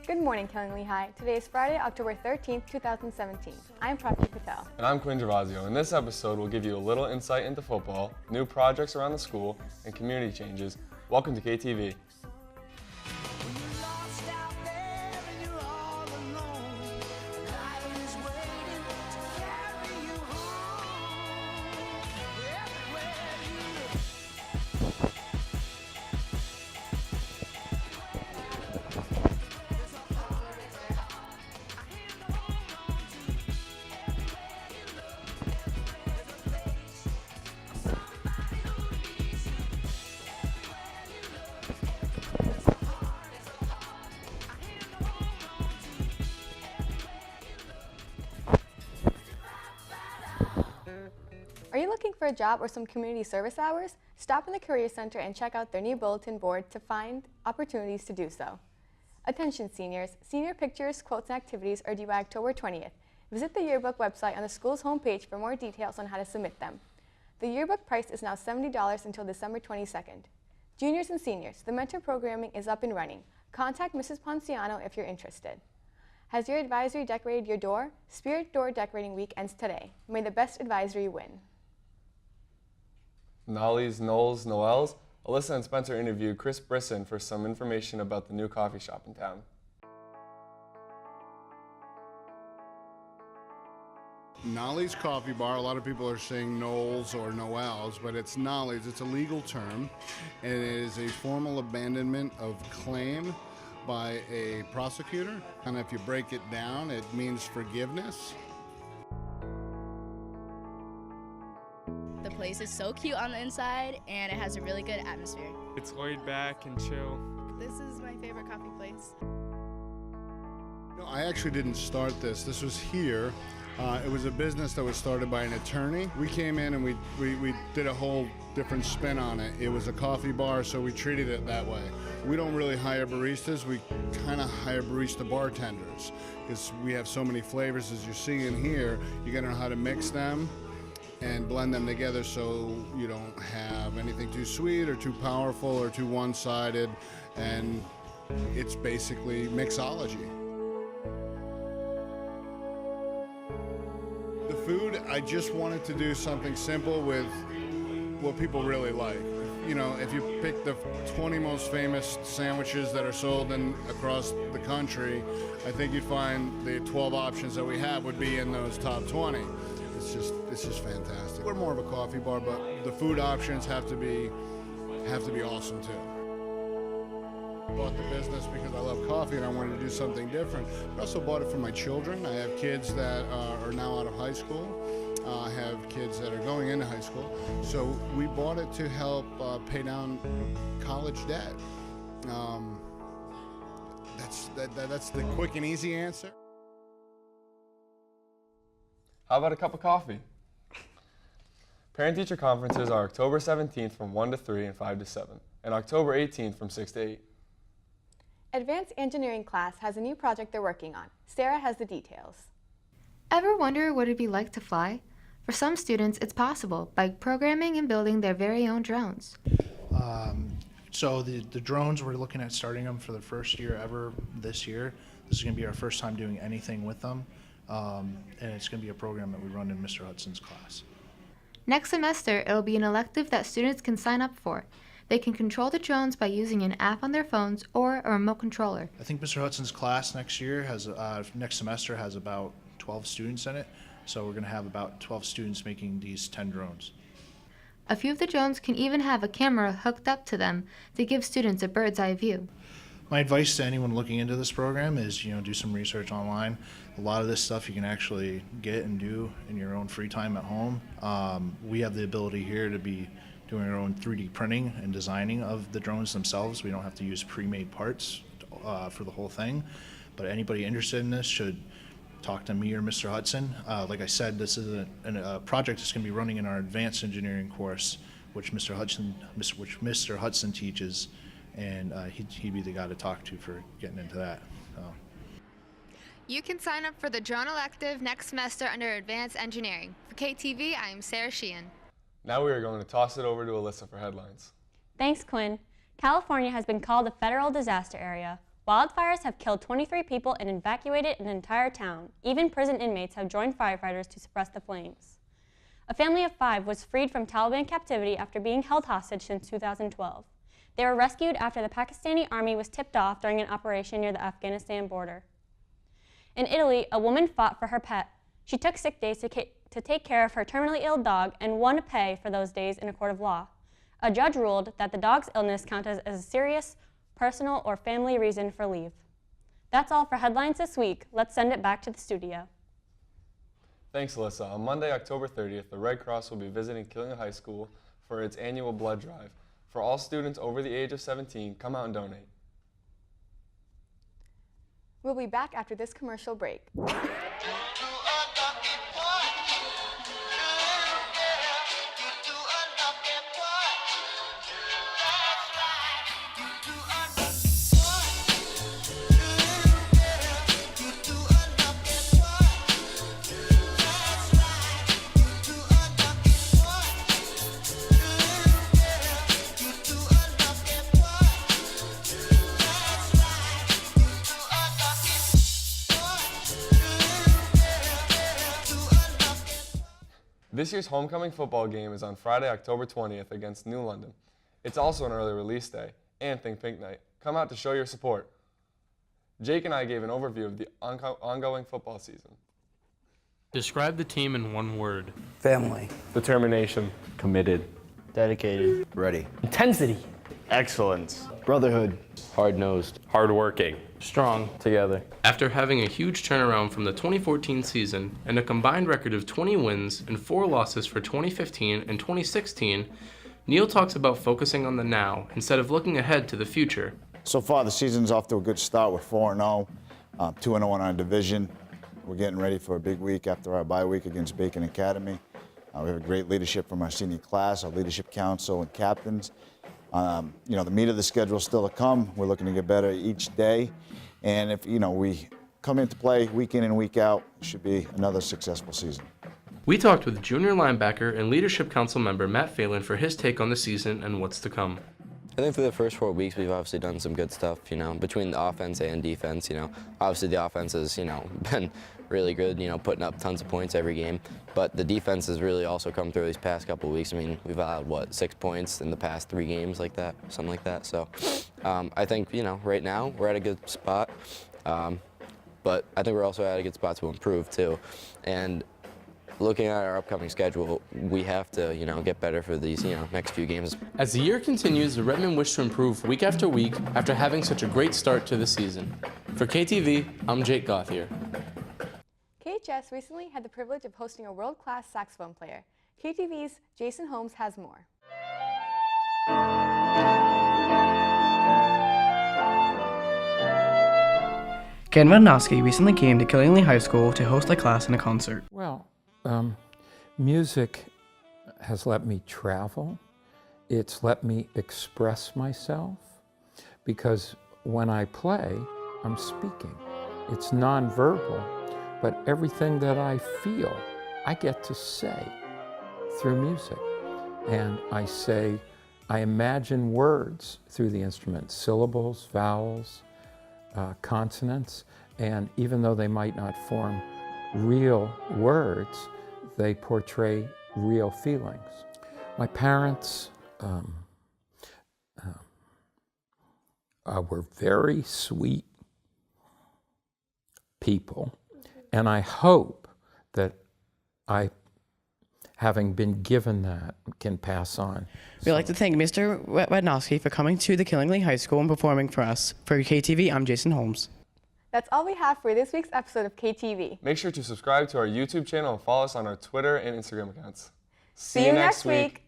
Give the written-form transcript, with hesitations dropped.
Good morning, Killingly High. Today is Friday, October 13th, 2017. I'm Prapti Patel. And I'm Quinn Gervasio. In this episode, we'll give you a little insight into football, new projects around the school, and community changes. Welcome to KTV. Are you looking for a job or some community service hours? Stop in the Career Center and check out their new bulletin board to find opportunities to do so. Attention seniors, senior pictures, quotes, and activities are due by October 20th. Visit the yearbook website on the school's homepage for more details on how to submit them. The yearbook price is now $70 until December 22nd. Juniors and seniors, the mentor programming is up and running. Contact Mrs. Ponciano if you're interested. Has your advisory decorated your door? Spirit Door Decorating Week ends today. May the best advisory win. Nolly's, Knowles, Noel's. Alyssa and Spencer interviewed Chris Brisson for some information about the new coffee shop in town. Nolly's Coffee Bar, a lot of people are saying Knowles or Noel's, but it's Nolly's. It's a legal term, and it is a formal abandonment of claim by a prosecutor. And if you break it down, it means forgiveness. The place is so cute on the inside, and it has a really good atmosphere. It's laid back and chill. This is my favorite coffee place. No, I actually didn't start this. This was here. It was a business that was started by an attorney. We came in and we did a whole different spin on it. It was a coffee bar, so we treated it that way. We don't really hire baristas. We kind of hire barista bartenders because we have so many flavors. As you're seeing here, you got to know how to mix them and blend them together so you don't have anything too sweet or too powerful or too one-sided, and it's basically mixology. The food, I just wanted to do something simple with what people really like. You know, if you pick the 20 most famous sandwiches that are sold across the country, I think you'd find the 12 options that we have would be in those top 20. It's just fantastic. We're more of a coffee bar, but the food options have to be awesome too. I bought the business because I love coffee and I wanted to do something different. I also bought it for my children. I have kids that are now out of high school. I have kids that are going into high school. So we bought it to help pay down college debt. That's the quick and easy answer. How about a cup of coffee? Parent-teacher conferences are October 17th from 1 to 3 and 5 to 7, and October 18th from 6 to 8. Advanced Engineering class has a new project they're working on. Sarah has the details. Ever wonder what it'd be like to fly? For some students, it's possible by programming and building their very own drones. So the drones, we're looking at starting them for the first year ever this year. This is going to be our first time doing anything with them. And it's going to be a program that we run in Mr. Hudson's class. Next semester, it'll be an elective that students can sign up for. They can control the drones by using an app on their phones or a remote controller. I think Mr. Hudson's class next semester has about 12 students in it. So we're going to have about 12 students making these 10 drones. A few of the drones can even have a camera hooked up to them to give students a bird's eye view. My advice to anyone looking into this program is, do some research online. A lot of this stuff you can actually get and do in your own free time at home. We have the ability here to be doing our own 3D printing and designing of the drones themselves. We don't have to use pre-made parts for the whole thing. But anybody interested in this should talk to me or Mr. Hudson. Like I said, this is a project that's going to be running in our advanced engineering course, which Mr. Hudson teaches. And he'd be the guy to talk to for getting into that. You can sign up for the drone elective next semester under Advanced Engineering. For KTV, I'm Sarah Sheehan. Now we are going to toss it over to Alyssa for headlines. Thanks, Quinn. California has been called a federal disaster area. Wildfires have killed 23 people and evacuated an entire town. Even prison inmates have joined firefighters to suppress the flames. A family of 5 was freed from Taliban captivity after being held hostage since 2012. They were rescued after the Pakistani army was tipped off during an operation near the Afghanistan border. In Italy, a woman fought for her pet. She took sick days to take care of her terminally ill dog and won to pay for those days in a court of law. A judge ruled that the dog's illness counted as a serious personal or family reason for leave. That's all for headlines this week. Let's send it back to the studio. Thanks, Alyssa. On Monday, October 30th, the Red Cross will be visiting Killingley High School for its annual blood drive. For all students over the age of 17, come out and donate. We'll be back after this commercial break. This year's homecoming football game is on Friday, October 20th against New London. It's also an early release day and Think Pink Night. Come out to show your support. Jake and I gave an overview of the ongoing football season. Describe the team in one word. Family. Determination. Committed. Dedicated. Ready. Intensity. Excellence. Brotherhood. Hard-nosed. Hardworking. Strong. Together. After having a huge turnaround from the 2014 season and a combined record of 20 wins and 4 losses for 2015 and 2016, Neil talks about focusing on the now instead of looking ahead to the future. So far, the season's off to a good start. We're 4-0, 2-0 in our division. We're getting ready for a big week after our bye week against Bacon Academy. We have a great leadership from our senior class, our leadership council, and captains. The meat of the schedule is still to come. We're looking to get better each day. And if, we come into play week in and week out, it should be another successful season. We talked with junior linebacker and leadership council member Matt Phelan for his take on the season and what's to come. I think for the first 4 weeks, we've obviously done some good stuff, between the offense and defense, Obviously the offense has, been really good, putting up tons of points every game. But the defense has really also come through these past couple of weeks. I mean, we've allowed, 6 points in the past 3 games like that, something like that. So I think, right now we're at a good spot. But I think we're also at a good spot to improve, too. And looking at our upcoming schedule, we have to, get better for these, next few games. As the year continues, the Redmen wish to improve week after week after having such a great start to the season. For KTV, I'm Jake Gauthier. KHS recently had the privilege of hosting a world-class saxophone player. KTV's Jason Holmes has more. Ken Radnowski recently came to Killingley High School to host a class and a concert. Well, music has let me travel. It's let me express myself because when I play, I'm speaking. It's nonverbal, but everything that I feel, I get to say through music. And I imagine words through the instrument, syllables, vowels, consonants, and even though they might not form real words, they portray real feelings. My parents were very sweet people, and I hope that having been given that, can pass on. We'd like to thank Mr. Radnowski for coming to the Killingley High School and performing for us. For KTV, I'm Jason Holmes. That's all we have for this week's episode of KTV. Make sure to subscribe to our YouTube channel and follow us on our Twitter and Instagram accounts. See you next week.